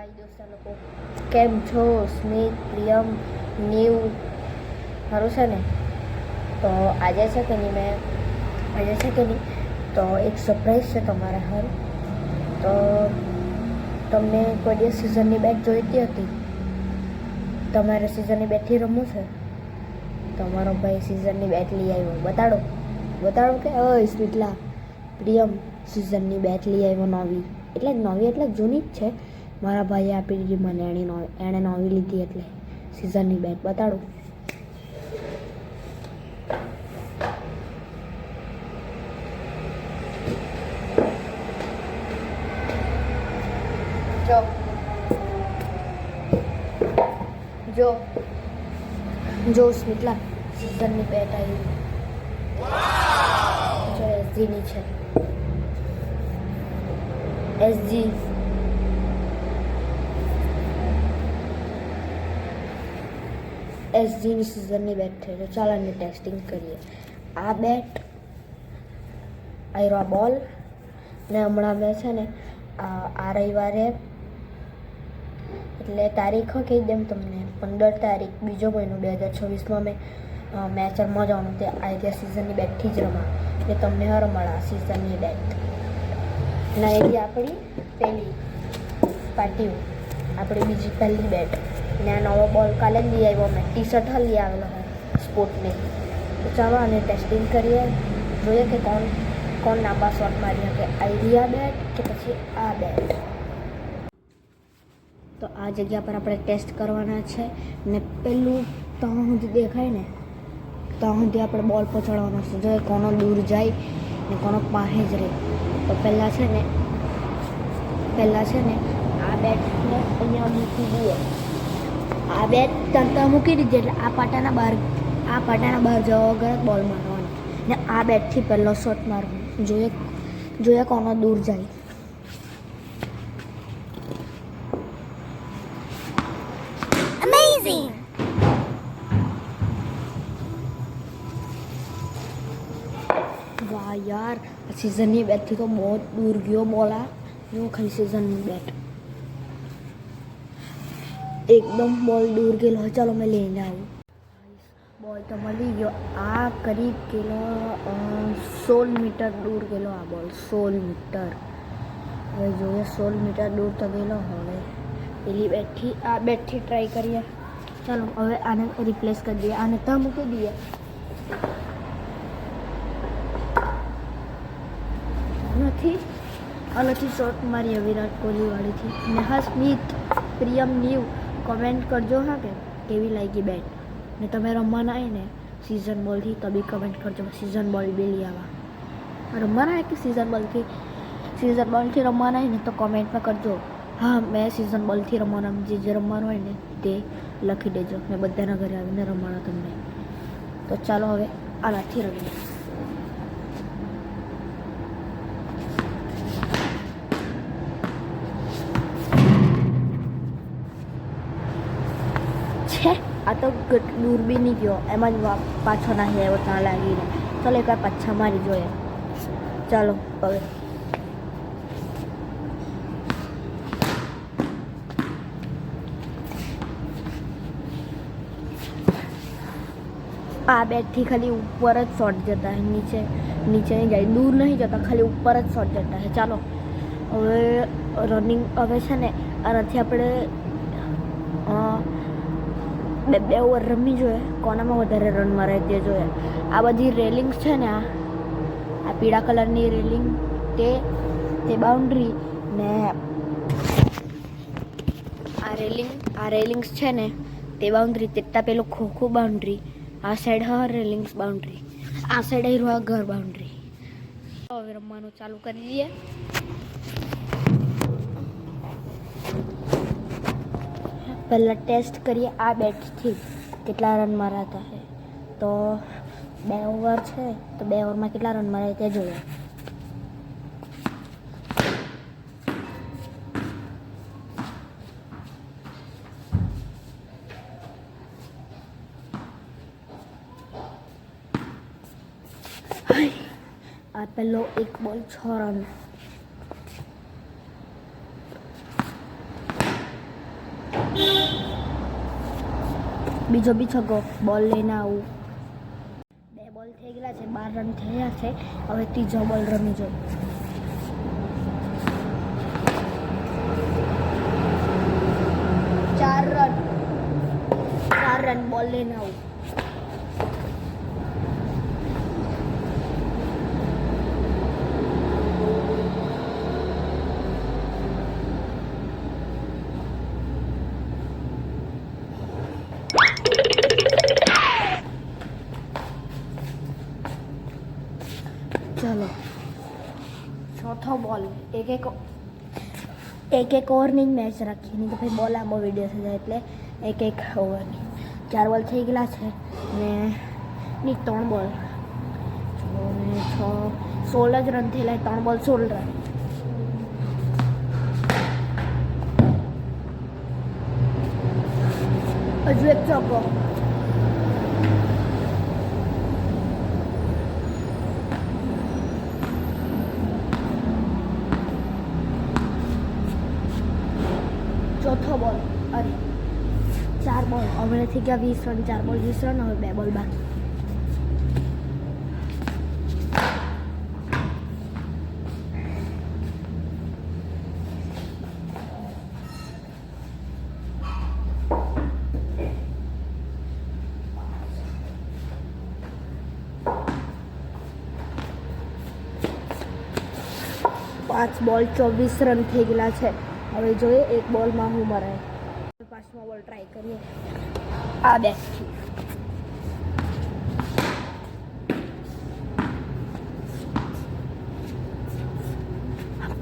હાય દોસ્તો લોકો, કેમ છો? સ્મિત, પ્રિયમ, નીવ સારું છે ને? તો આજે છે કે નહીં તો એક સરપ્રાઈઝ છે તમારા હાલ. તો તમને કોઈ દિવસ સિઝનની બેટ જોઈતી હતી, તમારે સિઝનની બેટથી રમવું છે? તમારો ભાઈ સિઝનની બેટ લઈ આવ્યો. બતાડો કે સ્વીટલા પ્રિયમ સિઝનની બેટ લઈ આવ્યો નવી એટલે જૂની જ છે. મારા ભાઈએ આપી દીધી મને, એણે નવી લીધી એટલે સિઝનની બેટ. બતાડો. જો સ્મિતલા સિઝનની બેટ આવી. જો એસજીની છે. એસજીની સિઝનની બેટ છે. તો ચાલો એને ટેસ્ટિંગ કરીએ. આ બેટ આ બોલ ને હમણાં મેં છે ને આ રવિવારે એટલે તારીખ કહી દઉં તમને, 15 તારીખ 2 મહિનો 2026 મેં મેચ રમવા જવાનું. તે આ સિઝનની બેટથી જ રમા એટલે તમને રમાડા સિઝનની બેટ. ના એવી આપણી પહેલી પાર્ટી, આપણી બીજી પહેલી બેટ. ને આ નવો બોલ કાલે જ લઈ આવ્યો મેં, ટી-શર્ટ લઈ આવેલો હોય સ્પોર્ટની. તો ચાલો આને ટેસ્ટિંગ કરીએ, જોઈએ કે કોણ લાંબા શોટ મારી શકે, આ બેટ કે પછી આ બેટ. તો આ જગ્યા પર આપણે ટેસ્ટ કરવાના છે ને પેલું ત્યાં સુધી દેખાય ને ત્યાં સુધી આપણે બોલ પહોંચાડવાનો છે. જો કોનો દૂર જાય ને કોનો પાસે જ રહે. તો પહેલાં છે ને આ બેટને અહીંયા મૂકી દઈએ. આ બેટ તંતા મૂકી દીધી એટલે આ પાટાના બહાર જવા વગર બોલ મારવાનો ને આ બેટથી પહેલો શોટ મારવાનો. જોઈએ કોનો દૂર જાય. વાહ યાર, सीजनની બેટથી તો બહુ દૂર ગયો બોલ. આ જો ખાલી सीजनની બેટ એકદમ બોલ દૂર ગયેલો. ચાલો મેં લઈને આવું. બોલ તો મળી ગયો. આ કરીબ ગયેલો 16 મીટર દૂર ગયેલો આ બોલ. 16 મીટર. હવે જોઈએ 16 મીટર દૂર તો ગયેલો. હવે પેલી બેટથી આ બેટથી ટ્રાય કરીએ. ચાલો હવે આને રિપ્લેસ કરી દઈએ, આને ત્યાં મૂકી દઈએ. નથી શોટ મારી વિરાટ કોહલી વાળીથી. ને હા સ્મિત, પ્રિયમ, નીવ કમેન્ટ કરજો હા કે કેવી લાગી બેટ. ને તમે રમવાના આવે ને સિઝન બોલથી તો બી કમેન્ટ કરજો. સિઝન બોલ બી લઈ આવવા રમવાના આવે કે સિઝન બોલથી રમવાના આવે ને તો કમેન્ટમાં કરજો. હા મેં સિઝન બોલથી રમવાના, જે રમવાનું હોય ને તે લખી દેજો. મેં બધાના ઘરે આવીને રમવાના તમને. તો ચાલો હવે આનાથી રમીએ. આ તો દૂર બી નહીં ગયો, એમાં જ પાછો ના આવ્યો ત્યાં લાગીને. ચાલો એકવાર પાછા મારી જોઈએ. ચાલો હવે આ બેટથી ખાલી ઉપર જ શોટ જતા હોય, નીચે નહીં જાય, દૂર નહીં જતા, ખાલી ઉપર જ શોટ જતા હોય. ચાલો હવે રનિંગ હવે છે ને આનાથી આપણે બે ઓવર રમવી જોઈએ. કોનામાં વધારે રન મારે તે જોઈએ. આ બધી રેલિંગ્સ છે ને આ પીળા કલરની રેલિંગ તે બાઉન્ડ્રી ને આ રેલિંગ્સ છે ને તે બાઉન્ડ્રી, તેટલા પેલું ખોખું બાઉન્ડ્રી. આ સાઈડ રેલિંગ્સ બાઉન્ડ્રી, આ સાઈડ ઘર બાઉન્ડ્રી. હવે રમવાનું ચાલુ કરી દઈએ. પહેલાં ટેસ્ટ કરીએ આ બેટથી કેટલા રન મારાતા છે. તો 2 ઓવર છે તો 2 ઓવરમાં કેટલા રન મારે તે જોઈએ. આ પહેલો એક બોલ 6 રન. બીજો બી છગ્ગો બોલ લઈને આવું. 2 બોલ થઈ ગયેલા છે, 12 રન થયા છે. હવે ત્રીજો બોલ રમી જાય. 4 રન બોલ લઈને આવું. ચલો ચોથો બોલ. એક ઓવરની જ મેચ રાખીએ, નહીં તો ભાઈ બહુ લાંબો વિડીયો થઈ જાય, એટલે એક ઓવરની. 4 બોલ થઈ ગયેલા છે ને 3 બોલ 16 જ રન થયેલા. 3 બોલ 16 રન. હજુ એક ચોગ્ગો. ચોથો બોલ. અરે 4 બોલ. હવે થઈ ગયા 20 રન. 4 બોલ 20 રન. હવે 2 બોલ બાકી. પાંચ બોલ 24 રન થઈ ગયેલા છે. હવે જોઈએ એક બોલમાં હું મરાય. 5મો બોલ ટ્રાય કરીએ. આ બેટથી.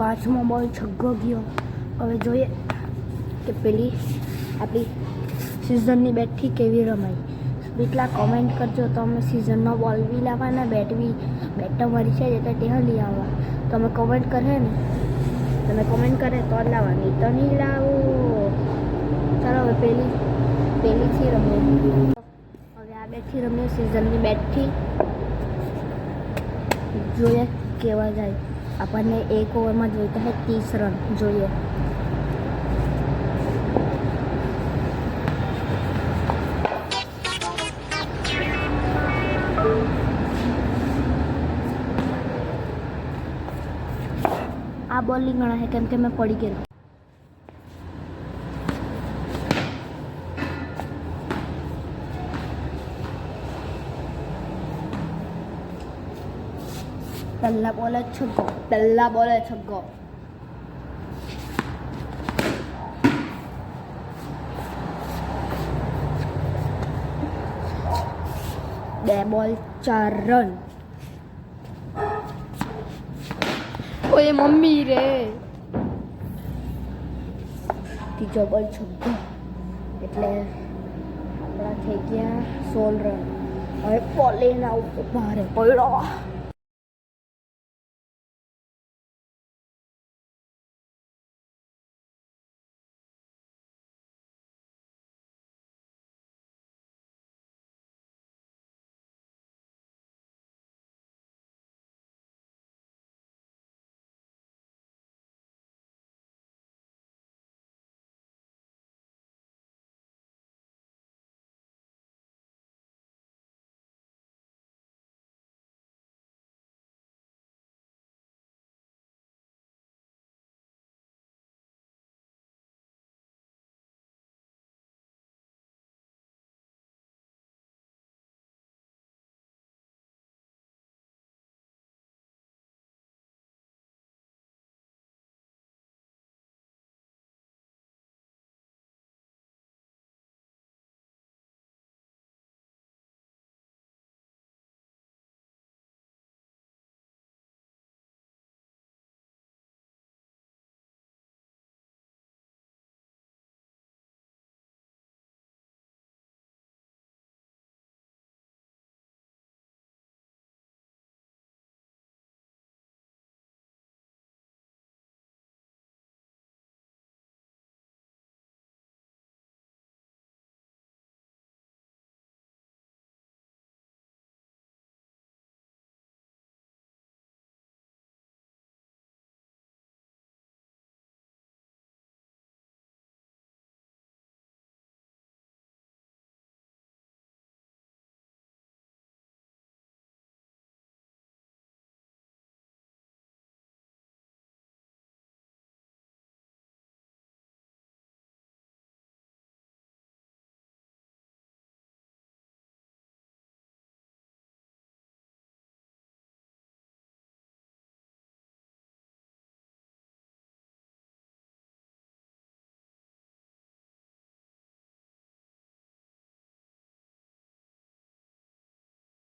પાંચમો બોલ છગ્ગો ગયો. હવે જોઈએ કે પેલી આપણી સિઝનની બેટથી કેવી રમાય. એટલા કોમેન્ટ કરજો તો અમે સિઝનનો બોલ બી લાવવાના, બેટ તમારી છે એટલે તે લઈ આવવા. તમે કોમેન્ટ કરે ને, તમે કોમેન્ટ કરે તો લાવવાની, તો નહીં લાવું. ચાલો હવે પેલીથી રમીએ. હવે આ બેટથી રમીએ, સિઝનની બેટથી. જોઈએ કેવા જાય. આપણને એક ઓવરમાં જોઈતા છે 30 રન. જોઈએ. આ બોલિંગ ગણા છે કેમ કે મેં પડી ગયેલો. પહેલા બોલે છગ્ગો. બે બોલ 4 રન. ઓય મમ્મી રે. ત્રીજો બોલ છગ્ગો એટલે આપણા થઈ ગયા 16 રન. હવે બોલે ના ભારે પડ્યો.